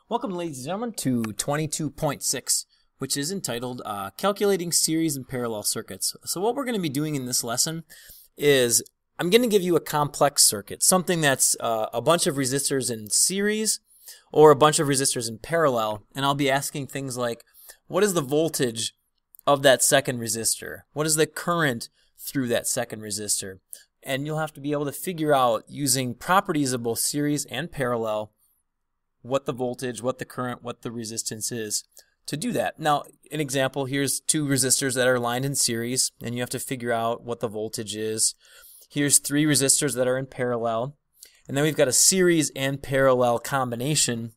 Welcome, ladies and gentlemen, to 22.6, which is entitled Calculating Series and Parallel Circuits. So what we're going to be doing in this lesson is I'm going to give you a complex circuit, something that's a bunch of resistors in series or a bunch of resistors in parallel, and I'll be asking things like, what is the voltage of that second resistor? What is the current through that second resistor? And you'll have to be able to figure out, using properties of both series and parallel, what the voltage, what the current, what the resistance is to do that. Now, an example, here's two resistors that are lined in series, and you have to figure out what the voltage is. Here's three resistors that are in parallel, and then we've got a series and parallel combination.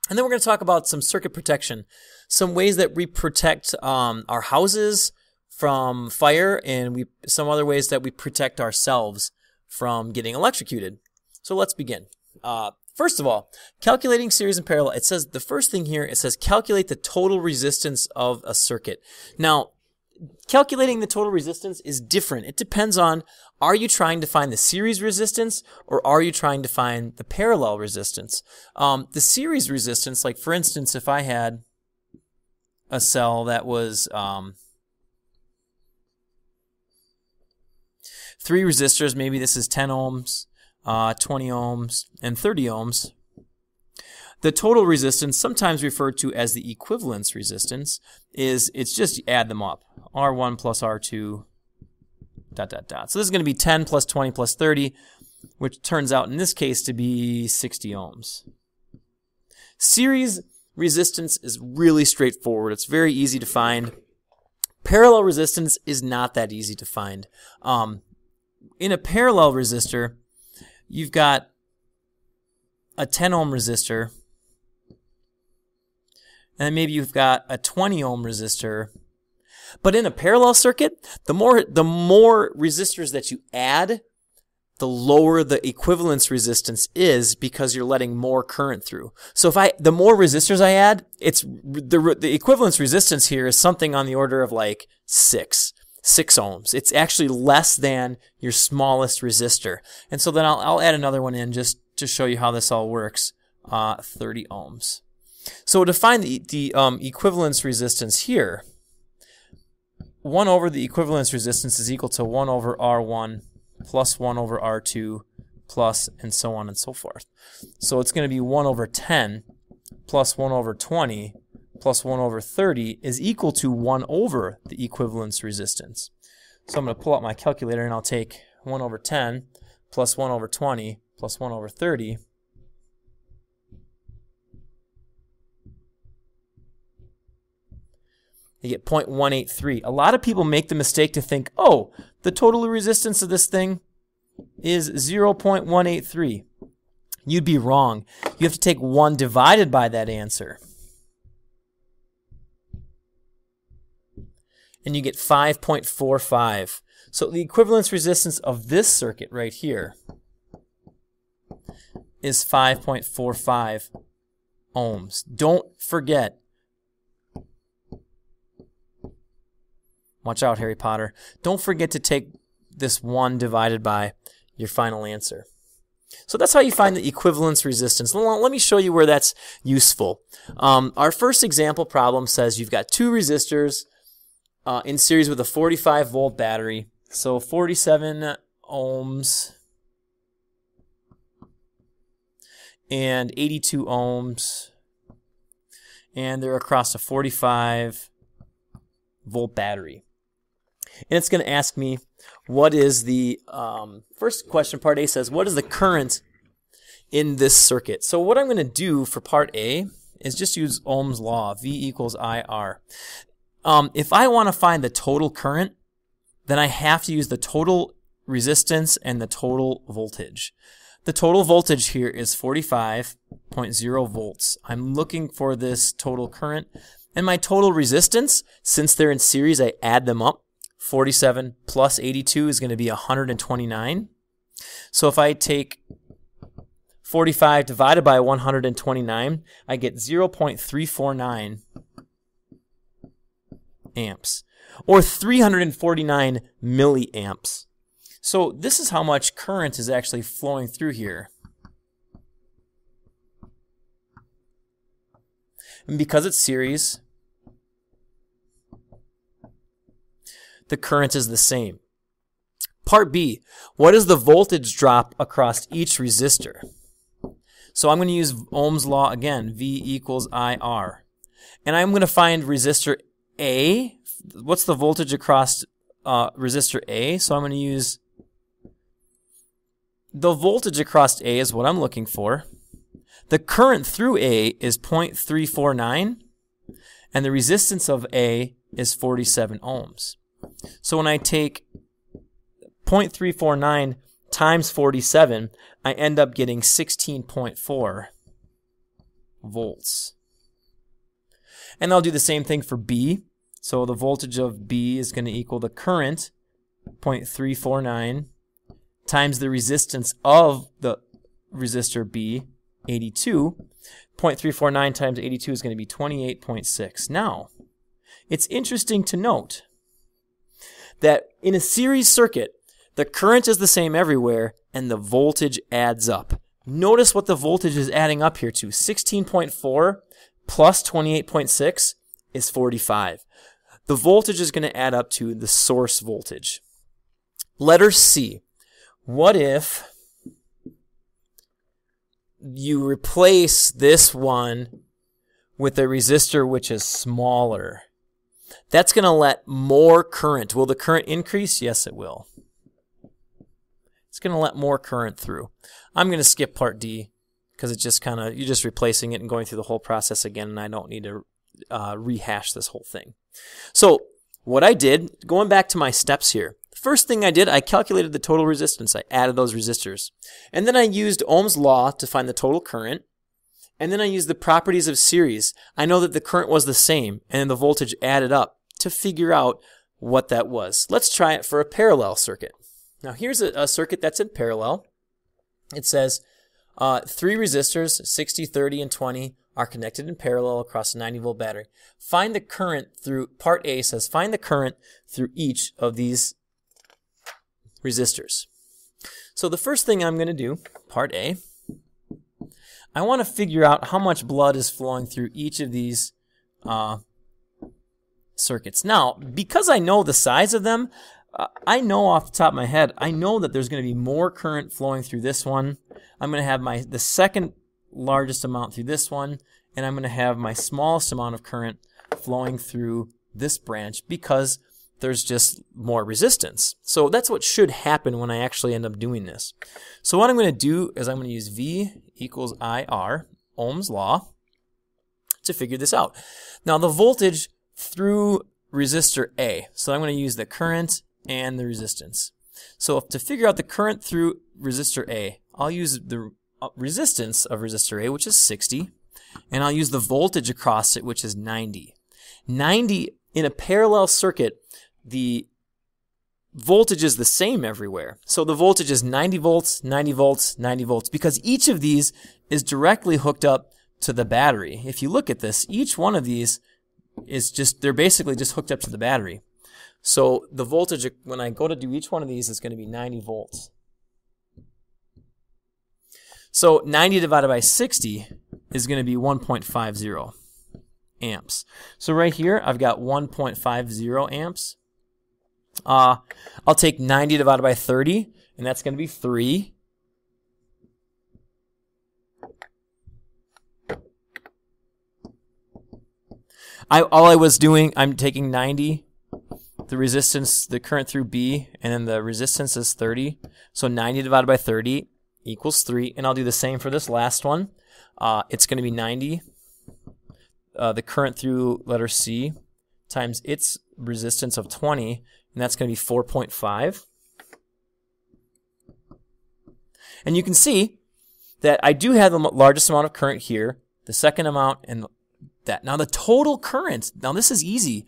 And then we're going to talk about some circuit protection, some ways that we protect our houses from fire, and some other ways that we protect ourselves from getting electrocuted. So let's begin. First of all, calculating series and parallel, it says, the first thing here, it says calculate the total resistance of a circuit. Now, calculating the total resistance is different. It depends on, are you trying to find the series resistance or are you trying to find the parallel resistance? The series resistance, like for instance, if I had a cell that was 3 resistors, maybe this is 10 ohms, 20 ohms, and 30 ohms. The total resistance, sometimes referred to as the equivalence resistance, it's just add them up. R1 plus R2, ... So this is going to be 10 plus 20 plus 30, which turns out in this case to be 60 ohms. Series resistance is really straightforward. It's very easy to find. Parallel resistance is not that easy to find. In a parallel resistor, you've got a 10 ohm resistor, and then maybe you've got a 20 ohm resistor. But in a parallel circuit, the more resistors that you add, the lower the equivalence resistance is, because you're letting more current through. So the more resistors I add, it's the equivalence resistance here is something on the order of like 6 ohms. It's actually less than your smallest resistor. And so then I'll add another one in just to show you how this all works. 30 ohms. So to find the equivalence resistance here, 1 over the equivalence resistance is equal to 1 over R1 plus 1 over R2 plus, and so on and so forth. So it's going to be 1 over 10 plus 1 over 20 plus 1 over 30 is equal to 1 over the equivalence resistance. So I'm going to pull out my calculator and I'll take 1 over 10 plus 1 over 20 plus 1 over 30. You get 0.183. A lot of people make the mistake to think, oh, the total resistance of this thing is 0.183. You'd be wrong. You have to take 1 divided by that answer. And you get 5.45. So the equivalence resistance of this circuit right here is 5.45 ohms. Don't forget. Watch out, Harry Potter. Don't forget to take this 1 divided by your final answer. So that's how you find the equivalence resistance. Let me show you where that's useful. Our first example problem says you've got 2 resistors in series with a 45 volt battery. So 47 ohms and 82 ohms. And they're across a 45 volt battery. And it's going to ask me, what is the, first question, part A says, what is the current in this circuit? So what I'm going to do for part A is just use Ohm's law, V equals IR. If I want to find the total current, then I have to use the total resistance and the total voltage. The total voltage here is 45.0 volts. I'm looking for this total current. And my total resistance, since they're in series, I add them up. 47 plus 82 is going to be 129. So if I take 45 divided by 129, I get 0.349 amps, or 349 milliamps. So this is how much current is actually flowing through here. And because it's series, the current is the same. Part B, what is the voltage drop across each resistor? So I'm going to use Ohm's law again, V equals IR. And I'm going to find resistor A. What's the voltage across resistor A? So I'm going to use the voltage across A is what I'm looking for. The current through A is 0.349, and the resistance of A is 47 ohms. So when I take 0.349 times 47, I end up getting 16.4 volts. And I'll do the same thing for B. So the voltage of B is going to equal the current, 0.349, times the resistance of the resistor B, 82. 0.349 times 82 is going to be 28.6. Now, it's interesting to note that in a series circuit, the current is the same everywhere, and the voltage adds up. Notice what the voltage is adding up here to. 16.4 plus 28.6 is 45. The voltage is going to add up to the source voltage. Letter C. What if you replace this one with a resistor which is smaller? That's going to let more current. Will the current increase? Yes, it will. It's going to let more current through. I'm going to skip part D because it's just kind of, you're just replacing it and going through the whole process again, and I don't need to rehash this whole thing. So what I did, going back to my steps here, the first thing I did, I calculated the total resistance. I added those resistors. And then I used Ohm's law to find the total current. And then I used the properties of series. I know that the current was the same, and the voltage added up to figure out what that was. Let's try it for a parallel circuit. Now here's a circuit that's in parallel. It says 3 resistors, 60, 30, and 20, are connected in parallel across a 90-volt battery. Find the current through, part A says, find the current through each of these resistors. So the first thing I'm going to do, part A, I want to figure out how much blood is flowing through each of these circuits. Now, because I know the size of them, I know off the top of my head, I know that there's going to be more current flowing through this one. I'm going to have the second largest amount through this one, and I'm going to have my smallest amount of current flowing through this branch because there's just more resistance. So that's what should happen when I actually end up doing this. So what I'm going to do is I'm going to use V equals IR, Ohm's law, to figure this out. Now the voltage through resistor A. So I'm going to use the current and the resistance. So to figure out the current through resistor A, I'll use the resistance of resistor A, which is 60, and I'll use the voltage across it, which is 90. 90 in a parallel circuit, the voltage is the same everywhere. So the voltage is 90 volts, 90 volts, 90 volts, because each of these is directly hooked up to the battery. If you look at this, each one of these is they're basically just hooked up to the battery. So the voltage, when I go to do each one of these, is going to be 90 volts. So 90 divided by 60 is going to be 1.50 amps. So right here, I've got 1.50 amps. I'll take 90 divided by 30, and that's going to be 3. All I was doing, I'm taking 90, the resistance, the current through B, and then the resistance is 30. So 90 divided by 30 equals 3, and I'll do the same for this last one. It's going to be 90, the current through letter C, times its resistance of 20, and that's going to be 4.5. And you can see that I do have the largest amount of current here, the second amount, and that. Now the total current, now this is easy.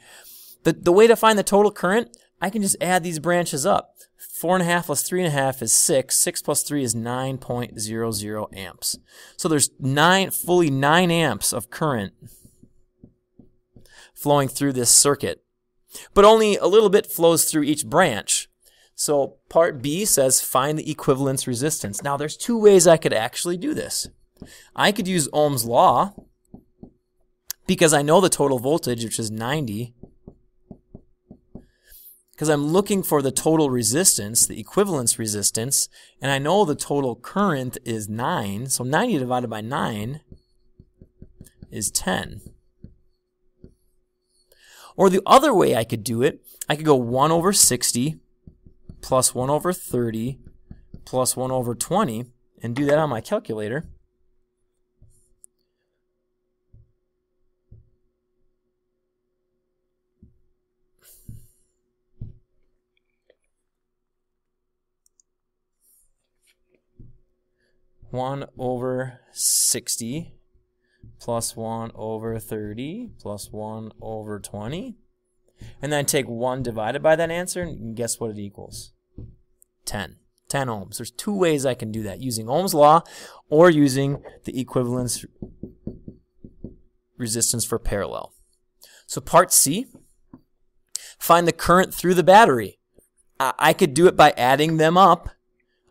The way to find the total current, I can just add these branches up. 4.5 plus 3.5 is 6. 6 plus 3 is 9.00 amps. So there's fully 9 amps of current flowing through this circuit. But only a little bit flows through each branch. So part B says find the equivalence resistance. Now there's 2 ways I could actually do this. I could use Ohm's law, because I know the total voltage, which is 90, because I'm looking for the total resistance, the equivalence resistance, and I know the total current is 9, so 90 divided by 9 is 10. Or the other way I could do it, I could go 1 over 60 plus 1 over 30 plus 1 over 20 and do that on my calculator. One over 60 plus 1 over 30 plus 1 over 20. And then take 1 divided by that answer, and guess what it equals? 10. 10 ohms. There's two ways I can do that, using Ohm's law or using the equivalence resistance for parallel. So part C, find the current through the battery. I could do it by adding them up,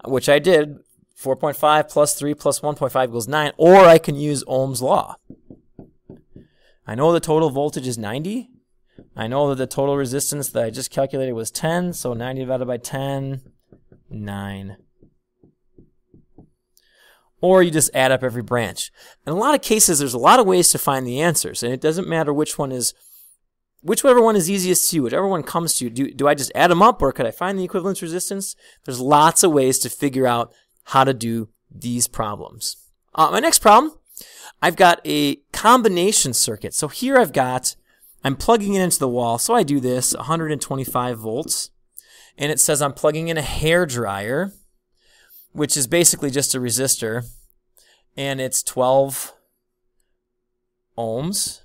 which I did. 4.5 plus 3 plus 1.5 equals 9, or I can use Ohm's law. I know the total voltage is 90. I know that the total resistance that I just calculated was 10, so 90 divided by 10, 9. Or you just add up every branch. In a lot of cases, there's a lot of ways to find the answers, and it doesn't matter whichever one is easiest to you, whichever one comes to you. Do I just add them up, or could I find the equivalence resistance? There's lots of ways to figure out how to do these problems. My next problem, I've got a combination circuit. So here I'm plugging it into the wall. So I do this, 125 volts. And it says I'm plugging in a hairdryer, which is basically just a resistor. And it's 12 ohms.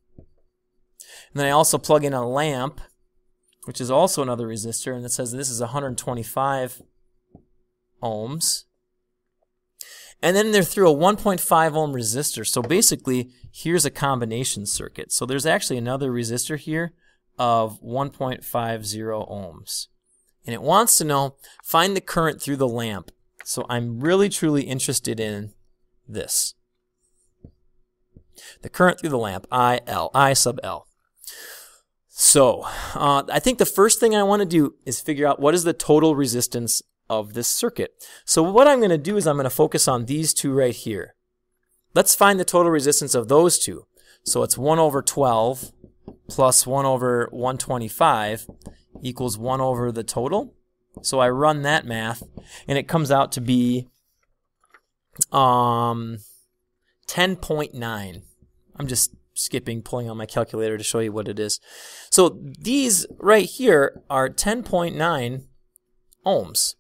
And then I also plug in a lamp, which is also another resistor. And it says this is 125 ohms. And then they're through a 1.5 ohm resistor. So basically, here's a combination circuit. So there's actually another resistor here of 1.50 ohms. And it wants to know, find the current through the lamp. So I'm really, truly interested in this. The current through the lamp, I sub L. So I think the first thing I want to do is figure out what is the total resistance of this circuit. So what I'm going to do is I'm going to focus on these two right here. Let's find the total resistance of those two. So it's 1 over 12 plus 1 over 125 equals 1 over the total. So I run that math, and it comes out to be 10.9. I'm just pulling out my calculator to show you what it is. So these right here are 10.9 ohms.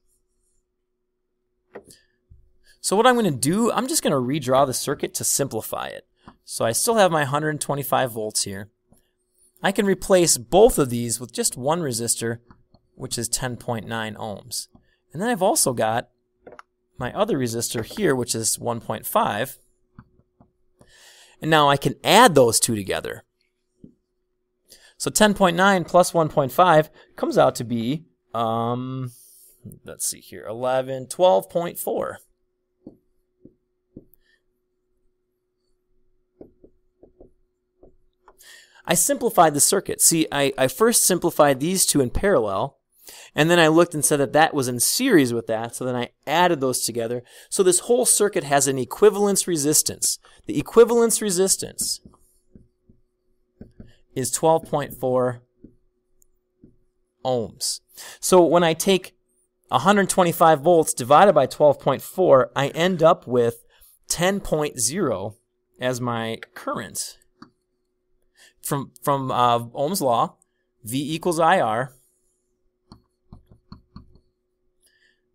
So what I'm going to do, I'm just going to redraw the circuit to simplify it. So I still have my 125 volts here. I can replace both of these with just one resistor, which is 10.9 ohms. And then I've also got my other resistor here, which is 1.5. And now I can add those two together. So 10.9 plus 1.5 comes out to be, let's see here, 12.4. I simplified the circuit. See, I first simplified these two in parallel, and then I looked and said that that was in series with that, so then I added those together. So this whole circuit has an equivalence resistance. The equivalence resistance is 12.4 ohms. So when I take 125 volts divided by 12.4, I end up with 10.0 as my current. From Ohm's law, V equals IR.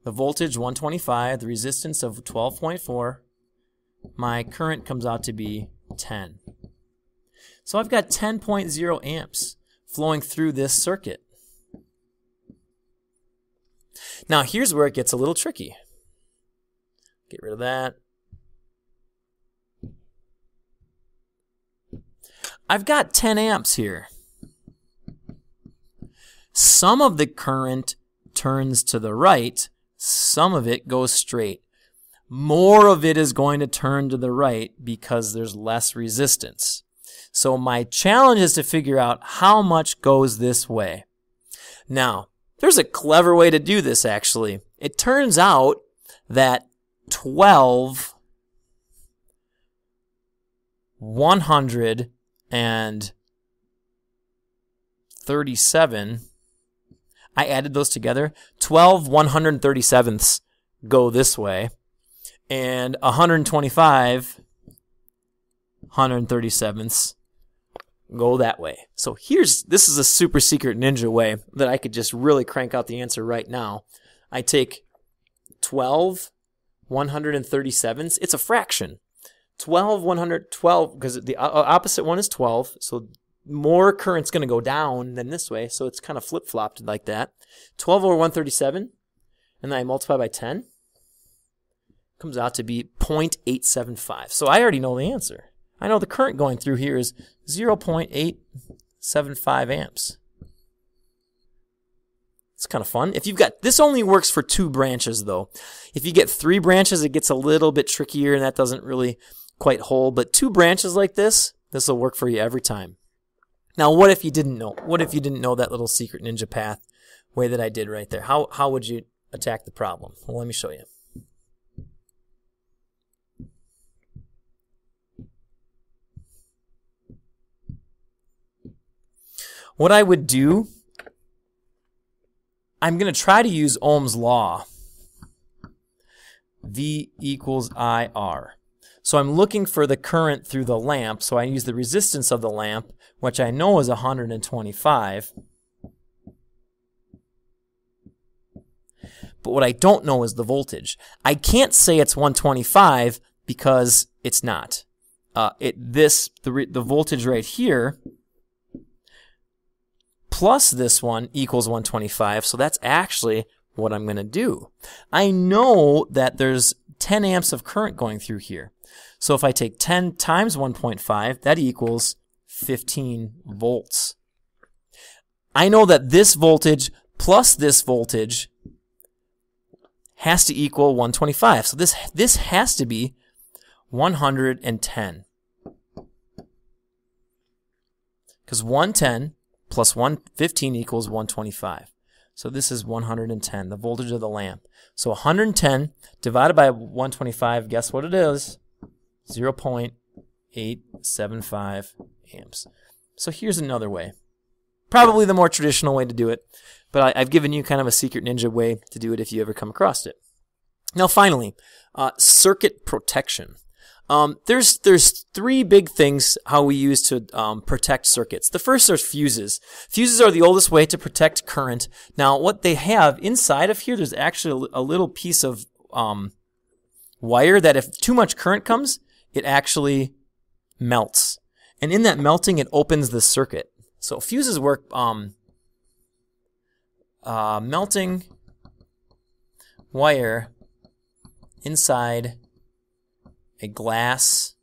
The voltage 125, the resistance of 12.4. My current comes out to be 10. So I've got 10.0 amps flowing through this circuit. Now here's where it gets a little tricky. Get rid of that. I've got 10 amps here. Some of the current turns to the right, some of it goes straight. More of it is going to turn to the right because there's less resistance. So my challenge is to figure out how much goes this way. Now, there's a clever way to do this, actually. It turns out that 12, 137, I added those together. 12 137ths go this way, and 125 137ths go that way. So this is a super secret ninja way that I could just really crank out the answer right now. I take 12 137ths. It's a fraction. 12 112, because the opposite one is 12, so more current's going to go down than this way, so it's kind of flip-flopped like that. 12 over 137, and then I multiply by 10. Comes out to be 0.875. So I already know the answer. I know the current going through here is 0.875 amps. It's kind of fun. If you've got, this only works for 2 branches though. If you get 3 branches, it gets a little bit trickier and that doesn't really quite hold. But 2 branches like this will work for you every time. Now, what if you didn't know? What if you didn't know that little secret ninja path way that I did right there? How would you attack the problem? Well, let me show you. What I would do, I'm going to try to use Ohm's law. V equals IR. So I'm looking for the current through the lamp, so I use the resistance of the lamp, which I know is 125. But what I don't know is the voltage. I can't say it's 125 because it's not. The voltage right here plus this one equals 125, so that's actually what I'm going to do. I know that there's 10 amps of current going through here. So if I take 10 times 1.5, that equals 15 volts. I know that this voltage plus this voltage has to equal 125. So this has to be 110. Because 110 plus 115 equals 125. So this is 110, the voltage of the lamp. So 110 divided by 125, guess what it is? 0.875 amps. So here's another way. Probably the more traditional way to do it, but I've given you kind of a secret ninja way to do it if you ever come across it. Now finally, circuit protection. There's 3 big things how we use to protect circuits. The first are fuses. Fuses are the oldest way to protect current. Now, what they have inside of here, there's actually a little piece of wire that if too much current comes, it actually melts. And in that melting, it opens the circuit. So fuses work melting wire inside a glass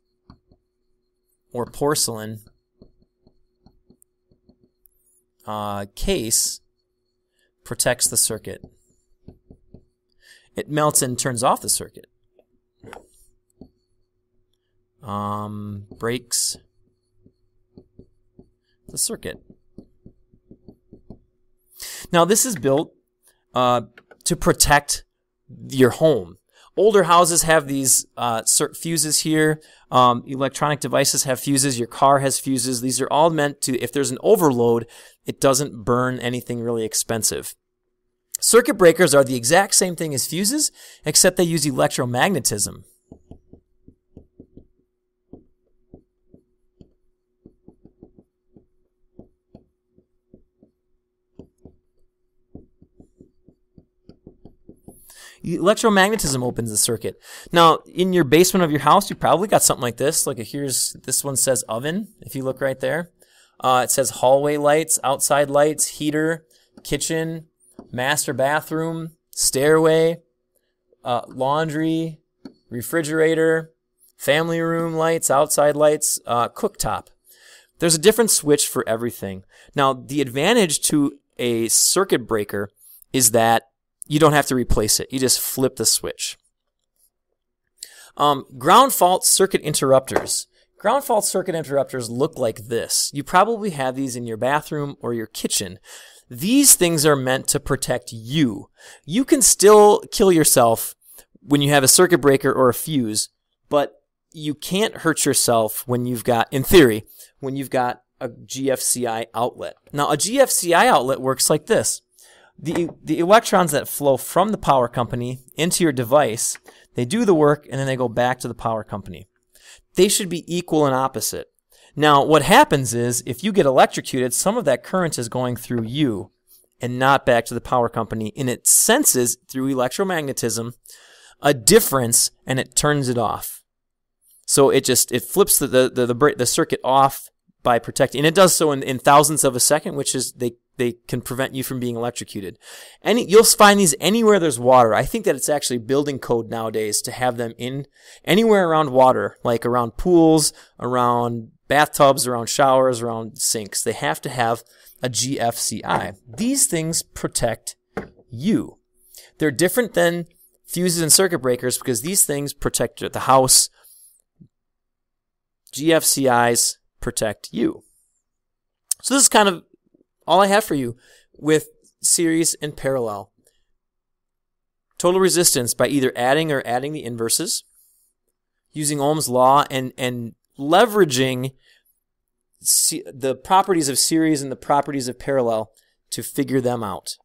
or porcelain case protects the circuit. It melts and turns off the circuit. Breaks the circuit. Now this is built to protect your home. Older houses have these fuses here. Electronic devices have fuses. Your car has fuses. These are all meant to, if there's an overload, it doesn't burn anything really expensive. Circuit breakers are the exact same thing as fuses, except they use electromagnetism. Electromagnetism opens the circuit. Now, in your basement of your house, you probably got something like this. Like this one says oven, if you look right there. It says hallway lights, outside lights, heater, kitchen, master bathroom, stairway, laundry, refrigerator, family room lights, outside lights, cooktop. There's a different switch for everything. Now, the advantage to a circuit breaker is that you don't have to replace it. You just flip the switch. Ground fault circuit interrupters. Ground fault circuit interrupters look like this. You probably have these in your bathroom or your kitchen. These things are meant to protect you. You can still kill yourself when you have a circuit breaker or a fuse, but you can't hurt yourself when you've got, in theory, when you've got a GFCI outlet. Now, a GFCI outlet works like this. The electrons that flow from the power company into your device, they do the work and then they go back to the power company. They should be equal and opposite. Now, what happens is, if you get electrocuted, some of that current is going through you and not back to the power company, and it senses, through electromagnetism, a difference, and it turns it off. So it flips the circuit off by protecting, and it does so in thousandths of a second, which is they can prevent you from being electrocuted. You'll find these anywhere there's water. I think that it's actually building code nowadays to have them in anywhere around water, like around pools, around bathtubs, around showers, around sinks. They have to have a GFCI. These things protect you. They're different than fuses and circuit breakers because these things protect the house. GFCIs protect you. So this is kind of all I have for you with series and parallel. Total resistance by either adding or adding the inverses, using Ohm's law, and leveraging the properties of series and the properties of parallel to figure them out.